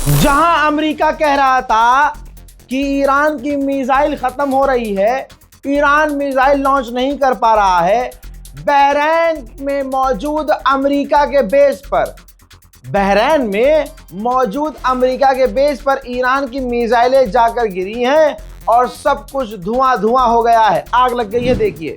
जहां अमेरिका कह रहा था कि ईरान की मिसाइल खत्म हो रही है, ईरान मिसाइल लॉन्च नहीं कर पा रहा है, बहरैन में मौजूद अमेरिका के बेस पर ईरान की मिसाइलें जाकर गिरी हैं और सब कुछ धुआं धुआं हो गया है, आग लग गई है। देखिए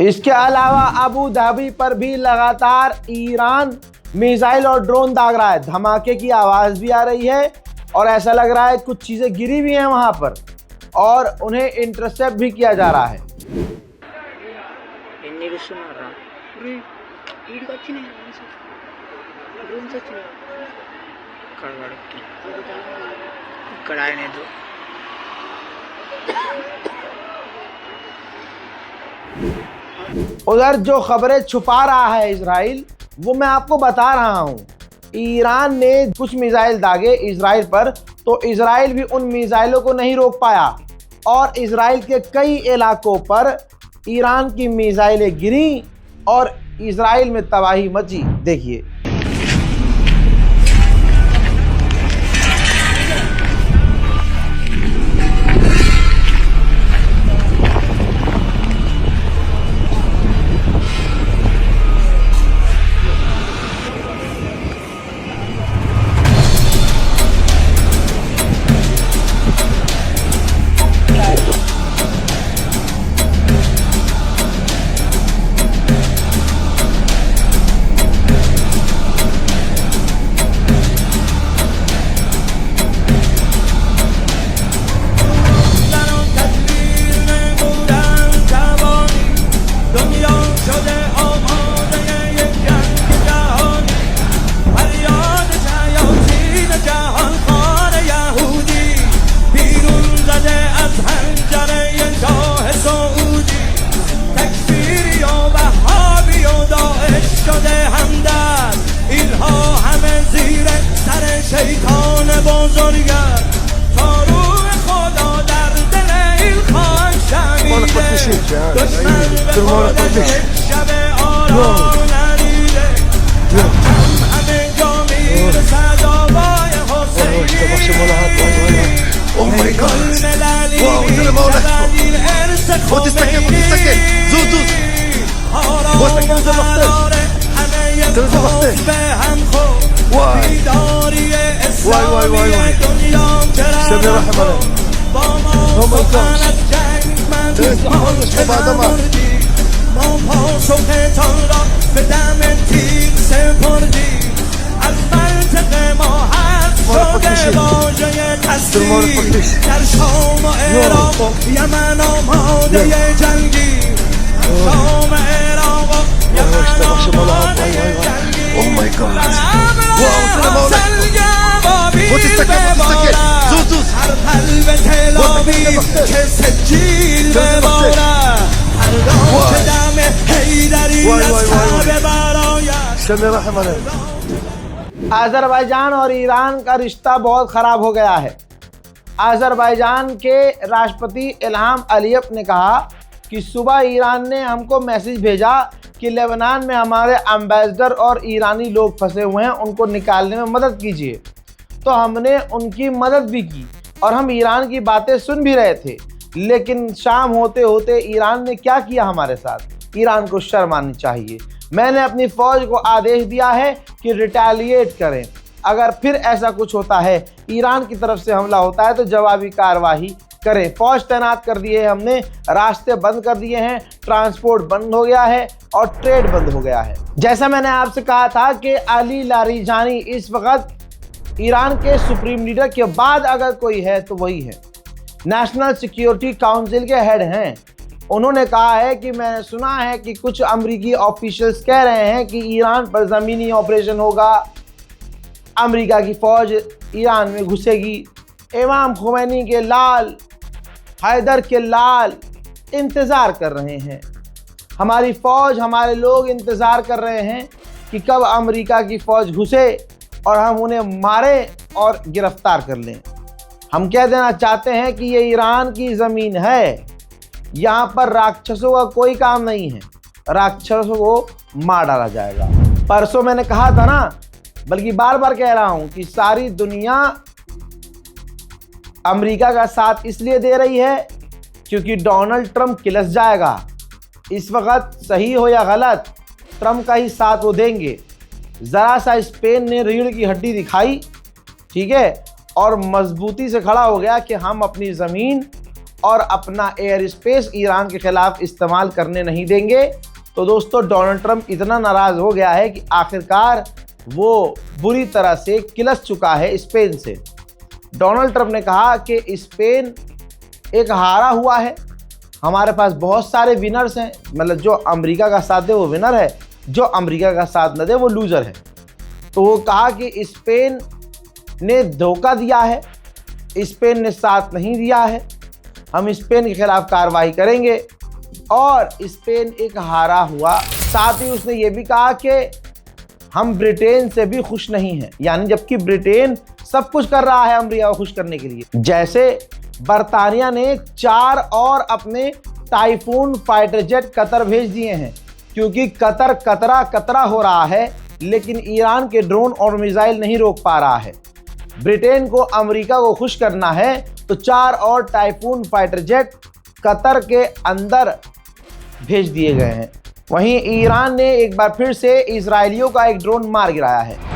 इसके अलावा अबू धाबी पर भी लगातार ईरान मिसाइल और ड्रोन दाग रहा है। धमाके की आवाज भी आ रही है और ऐसा लग रहा है कुछ चीजें गिरी भी हैं वहां पर और उन्हें इंटरसेप्ट भी किया जा रहा है। उधर जो खबरें छुपा रहा है इजराइल, वो मैं आपको बता रहा हूं। ईरान ने कुछ मिसाइल दागे इजराइल पर, तो इजराइल भी उन मिसाइलों को नहीं रोक पाया और इजराइल के कई इलाकों पर ईरान की मिसाइलें गिरी और इजराइल में तबाही मची। देखिए अजरबैजान और ईरान का रिश्ता बहुत खराब हो गया है। अजरबैजान के राष्ट्रपति इल्हाम अलीयव ने कहा कि सुबह ईरान ने हमको मैसेज भेजा कि लेबनान में हमारे एम्बेसडर और ईरानी लोग फंसे हुए हैं, उनको निकालने में मदद कीजिए। तो हमने उनकी मदद भी की और हम ईरान की बातें सुन भी रहे थे। लेकिन शाम होते होते ईरान ने क्या किया हमारे साथ, ईरान को शर्म आनी चाहिए। मैंने अपनी फौज को आदेश दिया है कि रिटेलिएट करें। अगर फिर ऐसा कुछ होता है, ईरान की तरफ से हमला होता है, तो जवाबी कार्रवाई करें। फौज तैनात कर दिए हैं हमने, रास्ते बंद कर दिए हैं, ट्रांसपोर्ट बंद हो गया है और ट्रेड बंद हो गया है। जैसा मैंने आपसे कहा था कि अली लारिजानी इस वक्त ईरान के सुप्रीम लीडर के बाद अगर कोई है तो वही है, नेशनल सिक्योरिटी काउंसिल के हेड हैं। उन्होंने कहा है कि मैंने सुना है कि कुछ अमेरिकी ऑफिशियल्स कह रहे हैं कि ईरान पर ज़मीनी ऑपरेशन होगा, अमेरिका की फ़ौज ईरान में घुसेगी। इमाम खुमैनी के लाल, हैदर के लाल इंतज़ार कर रहे हैं। हमारी फ़ौज, हमारे लोग इंतज़ार कर रहे हैं कि कब अमेरिका की फ़ौज घुसे और हम उन्हें मारें और गिरफ्तार कर लें। हम कह देना चाहते हैं कि ये ईरान की ज़मीन है, यहाँ पर राक्षसों का कोई काम नहीं है, राक्षसों को मार डाला जाएगा। परसों मैंने कहा था ना, बल्कि बार बार कह रहा हूँ कि सारी दुनिया अमेरिका का साथ इसलिए दे रही है क्योंकि डोनाल्ड ट्रंप किलस जाएगा। इस वक्त सही हो या गलत, ट्रंप का ही साथ वो देंगे। ज़रा सा स्पेन ने रीढ़ की हड्डी दिखाई, ठीक है, और मजबूती से खड़ा हो गया कि हम अपनी ज़मीन और अपना एयर स्पेस ईरान के खिलाफ इस्तेमाल करने नहीं देंगे। तो दोस्तों, डोनाल्ड ट्रंप इतना नाराज़ हो गया है कि आखिरकार वो बुरी तरह से किलस चुका है स्पेन से। डोनाल्ड ट्रंप ने कहा कि स्पेन एक हारा हुआ है, हमारे पास बहुत सारे विनर्स हैं, मतलब जो अमेरिका का साथ दे वो विनर है, जो अमेरिका का साथ न दे वो लूज़र है। तो वो कहा कि स्पेन ने धोखा दिया है, स्पेन ने साथ नहीं दिया है, हम स्पेन के खिलाफ कार्रवाई करेंगे। और स्पेन एक हारा हुआ। साथ ही उसने ये भी कहा कि हम ब्रिटेन से भी खुश नहीं हैं, यानी जबकि ब्रिटेन सब कुछ कर रहा है अमेरिका को खुश करने के लिए। जैसे बरतानिया ने 4 और अपने टाइफून फाइटर जेट कतर भेज दिए हैं, क्योंकि कतर कतरा हो रहा है, लेकिन ईरान के ड्रोन और मिसाइल नहीं रोक पा रहा है। ब्रिटेन को अमेरिका को खुश करना है तो 4 और टाइफून फाइटर जेट कतर के अंदर भेज दिए गए हैं। वहीं ईरान ने एक बार फिर से इजरायलियों का एक ड्रोन मार गिराया है।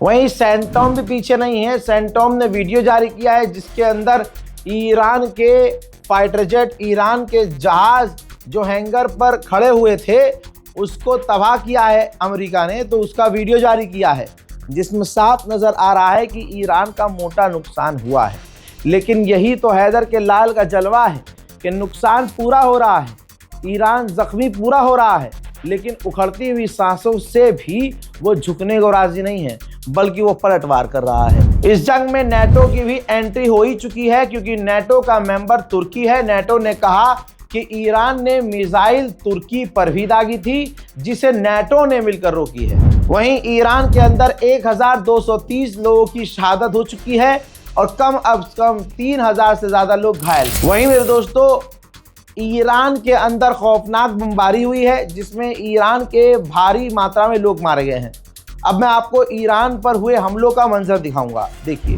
वहीं सेंटोम भी पीछे नहीं है। सेंटोम ने वीडियो जारी किया है जिसके अंदर ईरान के फाइटर जेट, ईरान के जहाज जो हैंगर पर खड़े हुए थे उसको तबाह किया है अमेरिका ने। तो उसका वीडियो जारी किया है जिसमें साफ नज़र आ रहा है कि ईरान का मोटा नुकसान हुआ है। लेकिन यही तो हैदर के लाल का जलवा है कि नुकसान पूरा हो रहा है, ईरान ज़ख्मी पूरा हो रहा है, लेकिन उखड़ती हुई सांसों से भी वो झुकने को राजी नहीं है, बल्कि वो पलटवार कर रहा है। इस जंग में नेटो की भी एंट्री हो ही चुकी है, क्योंकि नेटो का मेंबर तुर्की है। नेटो ने कहा कि ईरान ने मिसाइल तुर्की पर भी दागी थी, जिसे नेटो ने मिलकर रोकी है। वहीं ईरान के अंदर 1230 लोगों की शहादत हो चुकी है और कम 3000 से ज़्यादा लोग घायल। वहीं मेरे दोस्तों, ईरान के अंदर खौफनाक बमबारी हुई है जिसमें ईरान के भारी मात्रा में लोग मारे गए हैं। अब मैं आपको ईरान पर हुए हमलों का मंजर दिखाऊंगा, देखिए।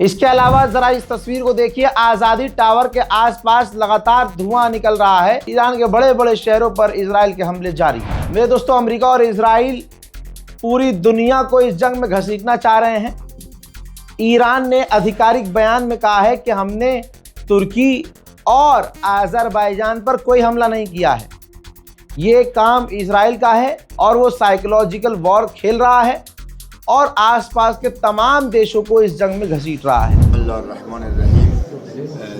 इसके अलावा जरा इस तस्वीर को देखिए, आज़ादी टावर के आसपास लगातार धुआं निकल रहा है। ईरान के बड़े बड़े शहरों पर इजराइल के हमले जारी हैं। मेरे दोस्तों, अमेरिका और इजराइल पूरी दुनिया को इस जंग में घसीटना चाह रहे हैं। ईरान ने आधिकारिक बयान में कहा है कि हमने तुर्की और अज़रबैजान पर कोई हमला नहीं किया है, ये काम इजराइल का है और वो साइकोलॉजिकल वॉर खेल रहा है और आसपास के तमाम देशों को इस जंग में घसीट रहा है।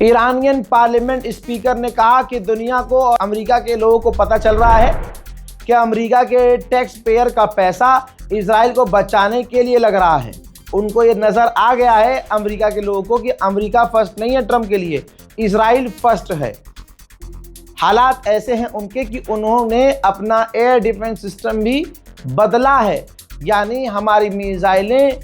ईरानियन पार्लियामेंट स्पीकर ने कहा कि दुनिया को और अमेरिका के लोगों को पता चल रहा है कि अमेरिका के टैक्स पेयर का पैसा इजराइल को बचाने के लिए लग रहा है। उनको ये नज़र आ गया है अमेरिका के लोगों को कि अमेरिका फर्स्ट नहीं है ट्रम्प के लिए, इजराइल फर्स्ट है। हालात ऐसे हैं उनके कि उन्होंने अपना एयर डिफेंस सिस्टम भी बदला है, यानी हमारी मिसाइलें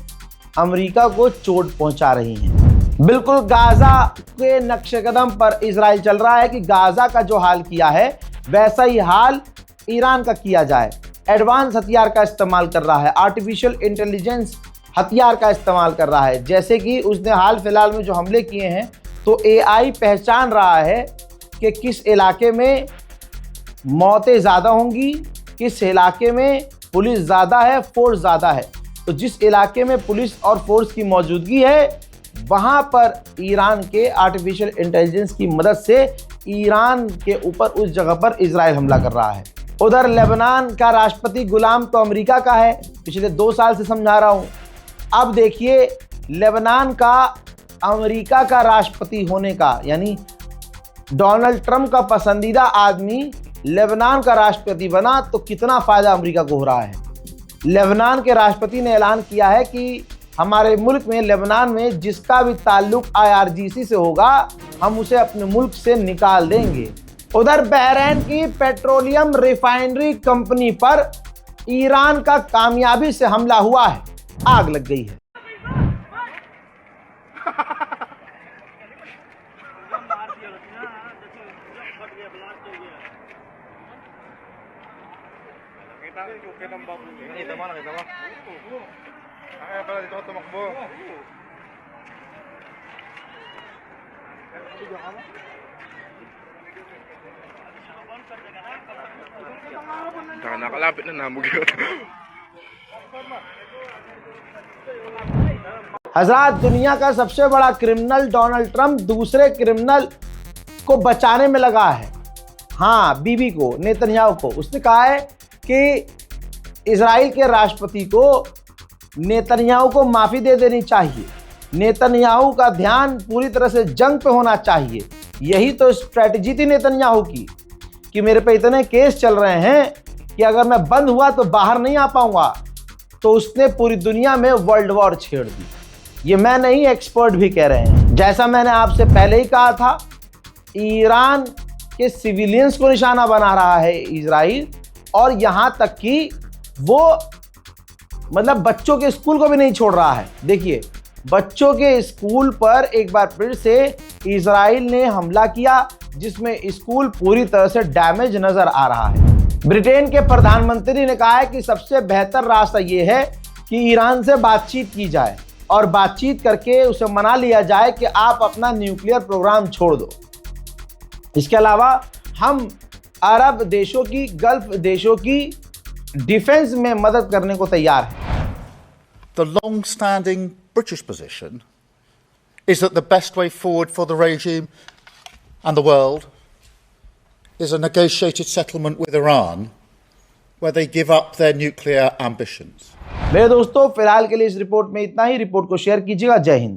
अमेरिका को चोट पहुंचा रही हैं। बिल्कुल गाज़ा के नक्शे कदम पर इजराइल चल रहा है कि गाज़ा का जो हाल किया है वैसा ही हाल ईरान का किया जाए। एडवांस हथियार का इस्तेमाल कर रहा है, आर्टिफिशियल इंटेलिजेंस हथियार का इस्तेमाल कर रहा है। जैसे कि उसने हाल फिलहाल में जो हमले किए हैं तो एआई पहचान रहा है कि किस इलाके में मौतें ज़्यादा होंगी, किस इलाके में पुलिस ज़्यादा है, फोर्स ज़्यादा है। तो जिस इलाके में पुलिस और फोर्स की मौजूदगी है वहाँ पर ईरान के आर्टिफिशियल इंटेलिजेंस की मदद से ईरान के ऊपर उस जगह पर इजराइल हमला कर रहा है। उधर लेबनान का राष्ट्रपति गुलाम तो अमेरिका का है, पिछले 2 साल से समझा रहा हूँ। अब देखिए लेबनान का अमेरिका का राष्ट्रपति होने का, यानी डोनाल्ड ट्रंप का पसंदीदा आदमी लेबनान का राष्ट्रपति बना तो कितना फ़ायदा अमेरिका को हो रहा है। लेबनान के राष्ट्रपति ने ऐलान किया है कि हमारे मुल्क में, लेबनान में जिसका भी ताल्लुक IRGC से होगा हम उसे अपने मुल्क से निकाल देंगे। उधर बहरीन की पेट्रोलियम रिफाइनरी कंपनी पर ईरान का कामयाबी से हमला हुआ है, आग लग गई है। Nakalapit na namugyo. हज़रात, दुनिया का सबसे बड़ा क्रिमिनल डोनाल्ड ट्रंप दूसरे क्रिमिनल को बचाने में लगा है। हाँ, बीबी को, नेतन्याहू को। उसने कहा है कि इजराइल के राष्ट्रपति को नेतन्याहू को माफ़ी दे देनी चाहिए, नेतन्याहू का ध्यान पूरी तरह से जंग पे होना चाहिए। यही तो स्ट्रैटेजी थी नेतन्याहू की कि मेरे पे इतने केस चल रहे हैं कि अगर मैं बंद हुआ तो बाहर नहीं आ पाऊंगा। तो उसने पूरी दुनिया में वर्ल्ड वॉर छेड़ दी। ये मैं नहीं, एक्सपर्ट भी कह रहे हैं। जैसा मैंने आपसे पहले ही कहा था, ईरान के सिविलियंस को निशाना बना रहा है इजराइल, और यहाँ तक कि वो मतलब बच्चों के स्कूल को भी नहीं छोड़ रहा है। देखिए, बच्चों के स्कूल पर एक बार फिर से इजराइल ने हमला किया जिसमें स्कूल पूरी तरह से डैमेज नजर आ रहा है। ब्रिटेन के प्रधानमंत्री ने कहा है कि सबसे बेहतर रास्ता ये है कि ईरान से बातचीत की जाए और बातचीत करके उसे मना लिया जाए कि आप अपना न्यूक्लियर प्रोग्राम छोड़ दो। इसके अलावा हम अरब देशों की, गल्फ देशों की डिफेंस में मदद करने को तैयार हैं। The long-standing British position is that the best way forward for the regime and the world is a negotiated settlement with Iran where they give up their nuclear ambitions. मेरे दोस्तों फिलहाल के लिए इस रिपोर्ट में इतना ही। रिपोर्ट को share कीजिएगा। जय हिंद।